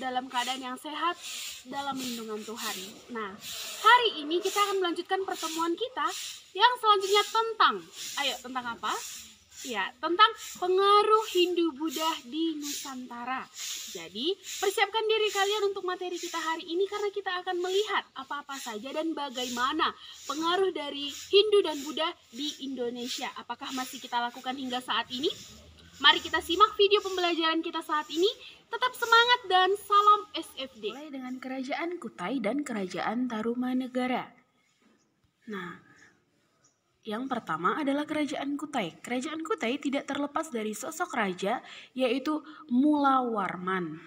dalam keadaan yang sehat dalam lindungan Tuhan. Nah, hari ini kita akan melanjutkan pertemuan kita yang selanjutnya tentang apa? Ya, tentang pengaruh Hindu-Buddha di Nusantara. Jadi, persiapkan diri kalian untuk materi kita hari ini karena kita akan melihat apa-apa saja dan bagaimana pengaruh dari Hindu dan Buddha di Indonesia. Apakah masih kita lakukan hingga saat ini? Mari kita simak video pembelajaran kita saat ini. Tetap semangat dan salam SFD. Mulai dengan Kerajaan Kutai dan Kerajaan Tarumanegara. Nah, yang pertama adalah Kerajaan Kutai. Kerajaan Kutai tidak terlepas dari sosok raja, yaitu Mulawarman.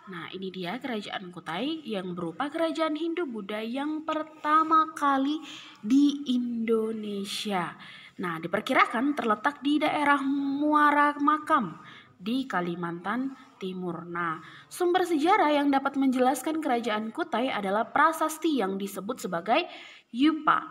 Nah, ini dia Kerajaan Kutai yang berupa kerajaan Hindu-Buddha yang pertama kali di Indonesia. Nah, diperkirakan terletak di daerah Muara Makam di Kalimantan Timur. Nah, sumber sejarah yang dapat menjelaskan Kerajaan Kutai adalah prasasti yang disebut sebagai Yupa.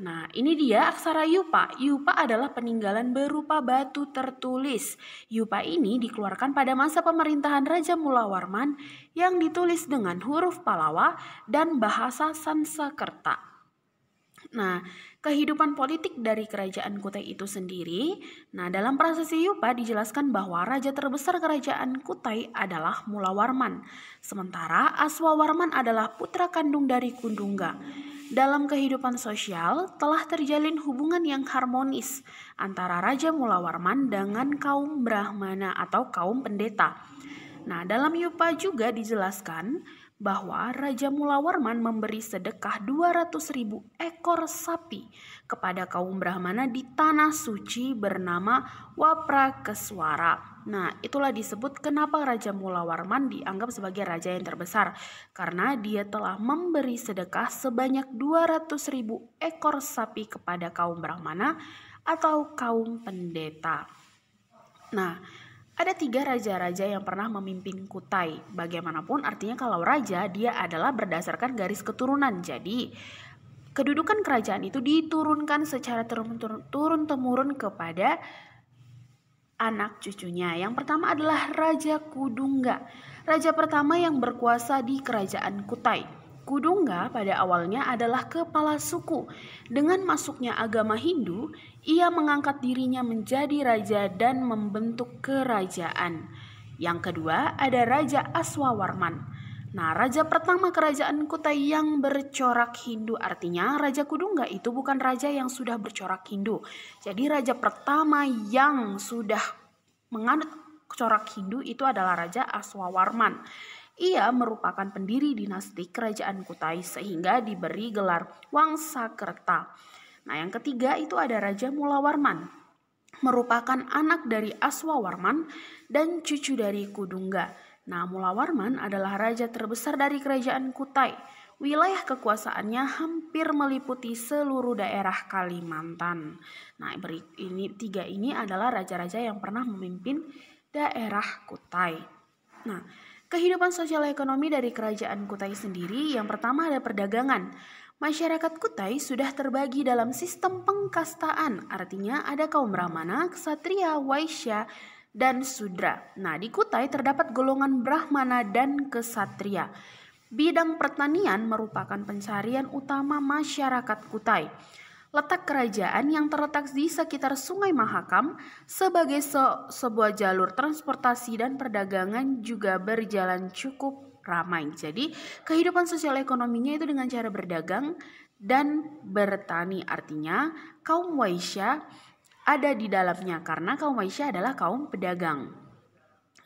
Nah, ini dia aksara Yupa. Yupa adalah peninggalan berupa batu tertulis. Yupa ini dikeluarkan pada masa pemerintahan Raja Mulawarman yang ditulis dengan huruf Pallava dan bahasa Sanskerta. Nah, kehidupan politik dari Kerajaan Kutai itu sendiri. Nah, dalam prasasti Yupa dijelaskan bahwa raja terbesar Kerajaan Kutai adalah Mulawarman. Sementara Aswawarman adalah putra kandung dari Kundungga. Dalam kehidupan sosial telah terjalin hubungan yang harmonis antara Raja Mulawarman dengan kaum Brahmana atau kaum pendeta. Nah, dalam Yupa juga dijelaskan bahwa Raja Mulawarman memberi sedekah 200.000 ekor sapi kepada kaum Brahmana di tanah suci bernama Waprakeswara. Nah, itulah disebut kenapa Raja Mulawarman dianggap sebagai raja yang terbesar, karena dia telah memberi sedekah sebanyak 200.000 ekor sapi kepada kaum Brahmana atau kaum pendeta. Nah, ada 3 raja-raja yang pernah memimpin Kutai. Bagaimanapun artinya kalau raja dia adalah berdasarkan garis keturunan. Jadi kedudukan kerajaan itu diturunkan secara turun-temurun kepada anak cucunya. Yang pertama adalah Raja Kudungga. Raja pertama yang berkuasa di Kerajaan Kutai. Kudungga pada awalnya adalah kepala suku. Dengan masuknya agama Hindu, ia mengangkat dirinya menjadi raja dan membentuk kerajaan. Yang kedua ada Raja Aswawarman. Nah, raja pertama Kerajaan Kutai yang bercorak Hindu, artinya Raja Kudungga itu bukan raja yang sudah bercorak Hindu. Jadi raja pertama yang sudah menganut corak Hindu itu adalah Raja Aswawarman. Ia merupakan pendiri dinasti Kerajaan Kutai sehingga diberi gelar Wangsakerta. Nah, yang ketiga itu ada Raja Mulawarman, merupakan anak dari Aswawarman dan cucu dari Kudungga. Nah, Mulawarman adalah raja terbesar dari Kerajaan Kutai. Wilayah kekuasaannya hampir meliputi seluruh daerah Kalimantan. Nah, tiga ini adalah raja-raja yang pernah memimpin daerah Kutai. Nah, kehidupan sosial ekonomi dari Kerajaan Kutai sendiri, yang pertama ada perdagangan. Masyarakat Kutai sudah terbagi dalam sistem pengkastaan, artinya ada kaum Brahmana, Ksatria, Waisya, dan Sudra. Nah, di Kutai terdapat golongan Brahmana dan Ksatria. Bidang pertanian merupakan pencarian utama masyarakat Kutai. Letak kerajaan yang terletak di sekitar Sungai Mahakam sebagai sebuah jalur transportasi dan perdagangan juga berjalan cukup ramai. Jadi kehidupan sosial ekonominya itu dengan cara berdagang dan bertani. Artinya kaum Waisya ada di dalamnya karena kaum Waisya adalah kaum pedagang.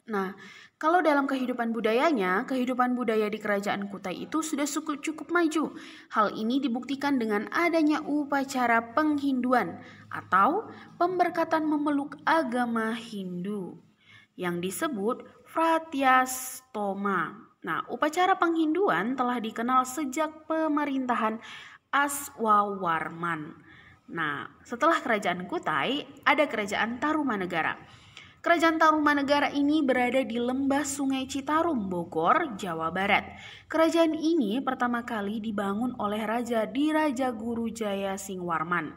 Nah, kalau dalam kehidupan budayanya, kehidupan budaya di Kerajaan Kutai itu sudah cukup maju. Hal ini dibuktikan dengan adanya upacara penghinduan atau pemberkatan memeluk agama Hindu yang disebut Pratyastoma. Nah, upacara penghinduan telah dikenal sejak pemerintahan Aswawarman. Nah, setelah Kerajaan Kutai, ada Kerajaan Tarumanegara. Kerajaan Tarumanegara ini berada di lembah Sungai Citarum, Bogor, Jawa Barat. Kerajaan ini pertama kali dibangun oleh Raja Diraja Guru Jaya Singwarman.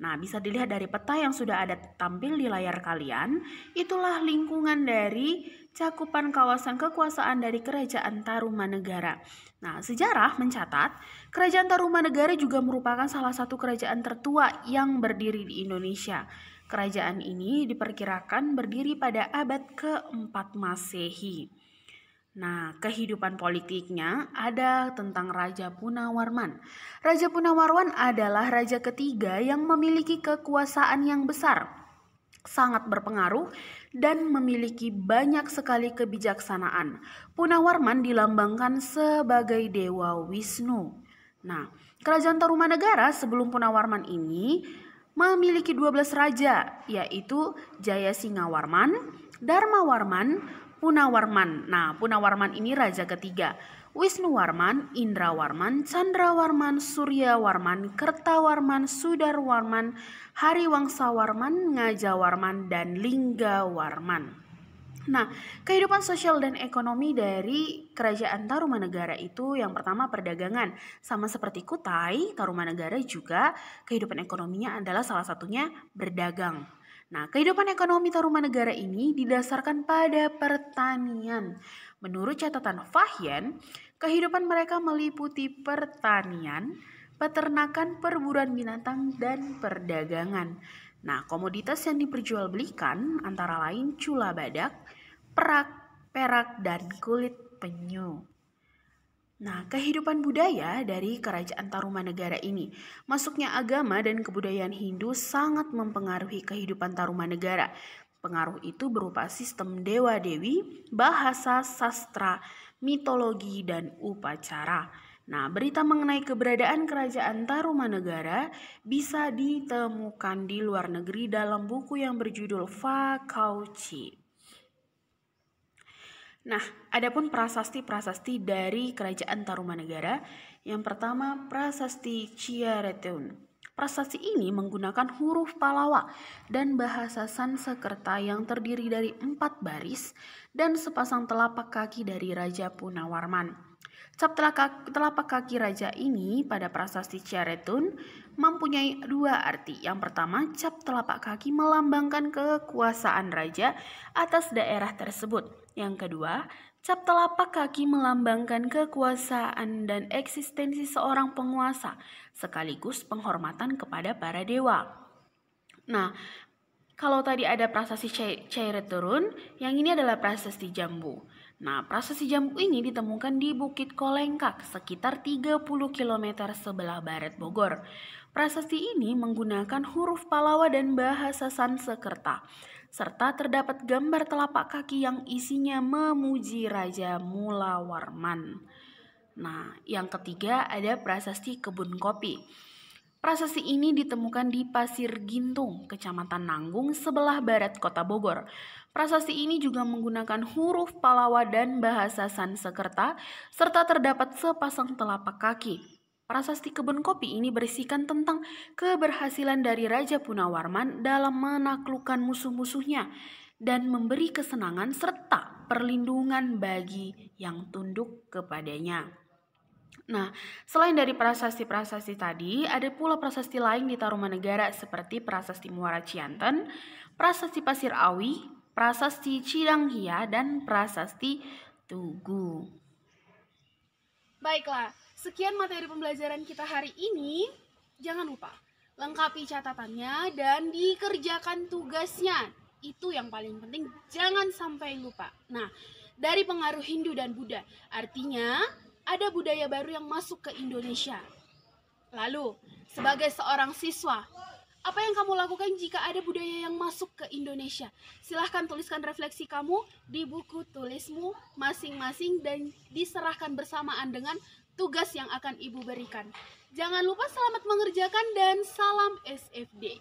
Nah, bisa dilihat dari peta yang sudah ada tampil di layar kalian. Itulah lingkungan dari cakupan kawasan kekuasaan dari Kerajaan Tarumanegara. Nah, sejarah mencatat, Kerajaan Tarumanegara juga merupakan salah satu kerajaan tertua yang berdiri di Indonesia. Kerajaan ini diperkirakan berdiri pada abad ke-4 Masehi. Nah, kehidupan politiknya ada tentang Raja Punawarman. Raja Punawarman adalah raja ketiga yang memiliki kekuasaan yang besar, sangat berpengaruh, dan memiliki banyak sekali kebijaksanaan. Punawarman dilambangkan sebagai Dewa Wisnu. Nah, Kerajaan Tarumanegara sebelum Punawarman ini memiliki 12 raja, yaitu Jayasingawarman, Dharmawarman, Punawarman. Nah, Punawarman ini raja ketiga. Wisnuwarman, Indrawarman, Candrawarman, Suryawarman, Kertawarman, Sudarwarman, Hariwangsawarman, Ngajawarman, dan Linggawarman. Nah, kehidupan sosial dan ekonomi dari Kerajaan Tarumanegara itu yang pertama perdagangan. Sama seperti Kutai, Tarumanegara juga kehidupan ekonominya adalah salah satunya berdagang. Nah, kehidupan ekonomi Tarumanegara ini didasarkan pada pertanian. Menurut catatan Fahyen, kehidupan mereka meliputi pertanian, peternakan, perburuan binatang, dan perdagangan. Nah, komoditas yang diperjualbelikan antara lain cula badak, perak, dan kulit penyu. Nah, kehidupan budaya dari Kerajaan Tarumanegara ini, masuknya agama dan kebudayaan Hindu sangat mempengaruhi kehidupan Tarumanegara. Pengaruh itu berupa sistem dewa-dewi, bahasa, sastra, mitologi, dan upacara. Nah, berita mengenai keberadaan Kerajaan Tarumanegara bisa ditemukan di luar negeri dalam buku yang berjudul Fakauci. Nah, adapun prasasti-prasasti dari Kerajaan Tarumanegara, yang pertama Prasasti Ciaretun. Prasasti ini menggunakan huruf Palawa dan bahasa Sansekerta yang terdiri dari 4 baris dan sepasang telapak kaki dari Raja Punawarman. Cap telapak kaki raja ini pada Prasasti Ciaretun mempunyai 2 arti. Yang pertama, cap telapak kaki melambangkan kekuasaan raja atas daerah tersebut. Yang kedua, cap telapak kaki melambangkan kekuasaan dan eksistensi seorang penguasa, sekaligus penghormatan kepada para dewa. Nah, kalau tadi ada Prasasti Ciaretun, yang ini adalah Prasasti Jambu. Nah, Prasasti Jambu ini ditemukan di Bukit Kolengkak, sekitar 30 km sebelah barat Bogor. Prasasti ini menggunakan huruf Palawa dan bahasa Sansekerta, serta terdapat gambar telapak kaki yang isinya memuji Raja Mulawarman. Nah, yang ketiga ada Prasasti Kebun Kopi. Prasasti ini ditemukan di Pasir Gintung, Kecamatan Nanggung, sebelah barat Kota Bogor. Prasasti ini juga menggunakan huruf Palawa dan bahasa Sansekerta, serta terdapat sepasang telapak kaki. Prasasti Kebun Kopi ini berisikan tentang keberhasilan dari Raja Punawarman dalam menaklukkan musuh-musuhnya dan memberi kesenangan serta perlindungan bagi yang tunduk kepadanya. Nah, selain dari prasasti-prasasti tadi, ada pula prasasti lain di Tarumanegara seperti Prasasti Muara Cianten, Prasasti Pasir Awi, Prasasti Cidanghia, dan Prasasti Tugu. Baiklah, sekian materi pembelajaran kita hari ini. Jangan lupa, lengkapi catatannya dan dikerjakan tugasnya. Itu yang paling penting, jangan sampai lupa. Nah, dari pengaruh Hindu dan Buddha, artinya ada budaya baru yang masuk ke Indonesia. Lalu, sebagai seorang siswa, apa yang kamu lakukan jika ada budaya yang masuk ke Indonesia? Silahkan tuliskan refleksi kamu di buku tulismu masing-masing dan diserahkan bersamaan dengan tugas yang akan Ibu berikan. Jangan lupa selamat mengerjakan dan salam SFD.